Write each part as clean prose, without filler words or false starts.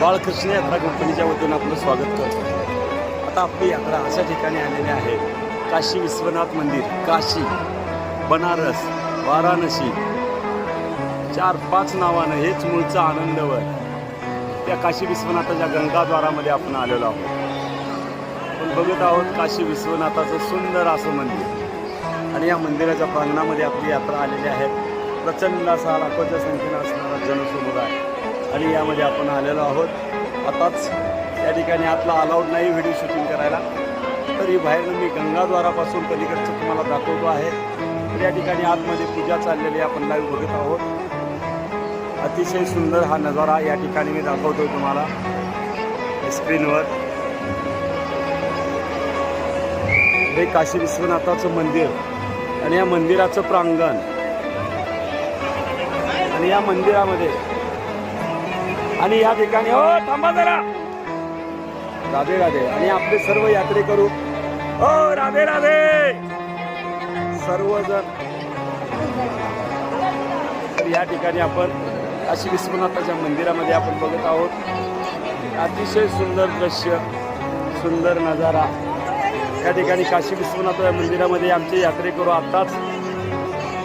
बाळकृष्ण यात्रा कंपनीच्या वतीनं आपलं स्वागत करतो। आता आपली यात्रा अशा ठिकाणी आलेली आहे, काशी विश्वनाथ मंदिर, काशी, बनारस, वाराणसी, 4-5 नावानं हेच मूळचं आनंदवन त्या काशी विश्वनाथाच्या गंगाद्वारामध्ये आपण आलेलो आहोत। आपण बघत आहोत काशी विश्वनाथाचं सुंदर असं मंदिर आणि या मंदिराच्या प्रांगणामध्ये आपली यात्रा आलेली आहे। प्रचंड असा लाखोच्या संख्येनं असणारा जनसमुदाय आणि यामध्ये आपण आलेलो आहोत। आताच या ठिकाणी आतला अलाउड नाही व्हिडिओ शूटिंग करायला, तरी बाहेर मी गंगाद्वारापासून पलीकडचं तुम्हाला दाखवतो आहे। तर या ठिकाणी आतमध्ये पूजा चाललेली आपण लाईव्ह बघत आहोत। अतिशय सुंदर हा नजारा या ठिकाणी मी दाखवतोय तुम्हाला स्क्रीनवर। हे काशी विश्वनाथाचं मंदिर आणि या मंदिराचं प्रांगण आणि या मंदिरामध्ये आणि या ठिकाणी हो थांबा जरा, राधे राधे। आणि आपले सर्व यात्रेकरू हो राधे राधे सर्वजण। तर या ठिकाणी आपण काशी विश्वनाथाच्या मंदिरामध्ये आपण बघत आहोत। अतिशय सुंदर दृश्य, सुंदर नजारा या ठिकाणी काशी विश्वनाथाच्या मंदिरामध्ये आमचे यात्रेकरू आताच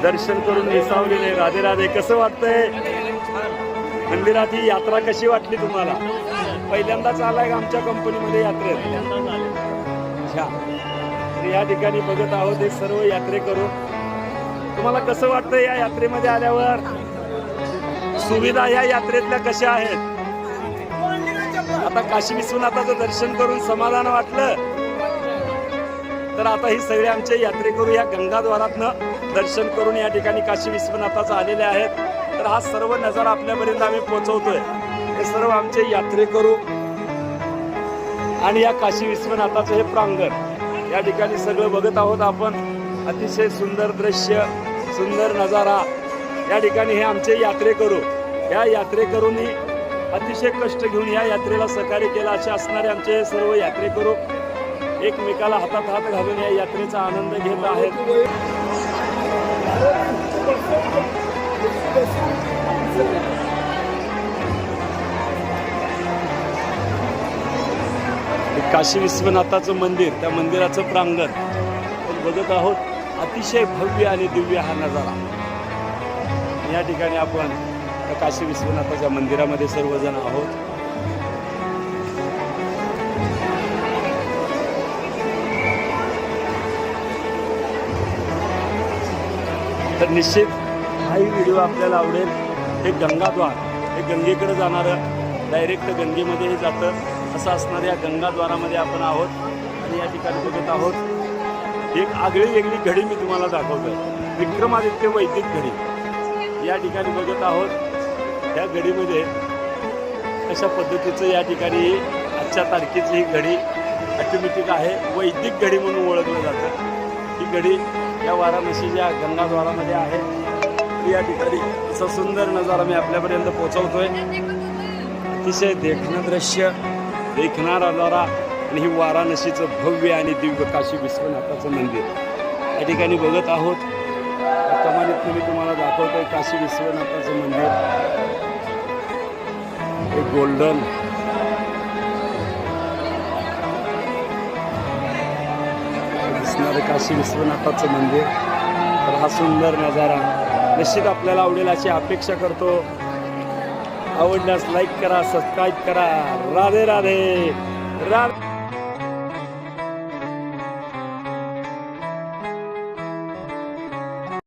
दर्शन करून निसावलेले। राधे राधे। कसं वाटतंय मंदिरात ही यात्रा, कशी वाटली तुम्हाला? पहिल्यांदाच आलाय का आमच्या कंपनीमध्ये यात्रेत? अच्छा। तर या ठिकाणी बघत आहोत हे सर्व यात्रेकरू। तुम्हाला कसं वाटतं या यात्रेमध्ये आल्यावर? सुविधा या यात्रेतल्या कशा आहेत? आता काशी विश्वनाथाचं दर्शन करून समाधान वाटलं, तर आता ही सगळे आमचे यात्रेकरू या गंगाद्वारातनं दर्शन करून या ठिकाणी काशी विश्वनाथाचं आलेले आहेत। तर हा सर्व नजारा आपल्यापर्यंत आम्ही पोहोचवतोय। हे सर्व आमचे यात्रेकरू आणि या काशी विश्वनाथाचं हे प्रांगण या ठिकाणी सगळं बघत आहोत आपण। अतिशय सुंदर दृश्य, सुंदर नजारा या ठिकाणी हे आमचे यात्रेकरू, या यात्रेकरूंनी अतिशय कष्ट घेऊन या यात्रेला सहकार्य केलं असे असणारे आमचे सर्व यात्रेकरू एकमेकाला हातात हात घालून या यात्रेचा आनंद घेत आहेत। काशी विश्वनाथाचं मंदिर, त्या मंदिराचं प्रांगण आपण बघत आहोत। अतिशय भव्य आणि दिव्य हा नजारा या ठिकाणी आपण काशी विश्वनाथाच्या मंदिरामध्ये सर्वजण आहोत। तर निश्चित हाही व्हिडिओ आपल्याला आवडेल। हे गंगाद्वार, हे गंगेकडे जाणारं, डायरेक्ट गंगेमध्ये हे जातं असं असणाऱ्या गंगाद्वारामध्ये आपण आहोत आणि या ठिकाणी बघत आहोत एक आगळी वेगळी घडी मी तुम्हाला दाखवतोय, विक्रमादित्य वैदिक घडी या ठिकाणी बघत आहोत। या घडीमध्ये कशा पद्धतीचं या ठिकाणी आजच्या तारखेची ही घडी ऑटोमॅटिक आहे, वैदिक घडी म्हणून ओळखलं जातं। ही घडी या वाराणसीच्या गंगाद्वारामध्ये आहे। या ठिकाणी असा सुंदर नजारा मी आपल्यापर्यंत पोहोचवतोय। अतिशय देखणं दृश्य, देखणारा नजारा आणि ही वाराणसीचं भव्य आणि दिव्य काशी विश्वनाथाचं मंदिर या ठिकाणी बघत आहोत। कमानीत मी तुम्हाला दाखवतोय काशी विश्वनाथाचं मंदिर, हे गोल्डन दिसणारं काशी विश्वनाथाचं मंदिर। तर हा सुंदर नजारा निश्चित आपल्याला आवडेल अशी अपेक्षा करतो। आवडल्यास लाईक करा, सबस्क्राईब करा। राधे राधे राधे।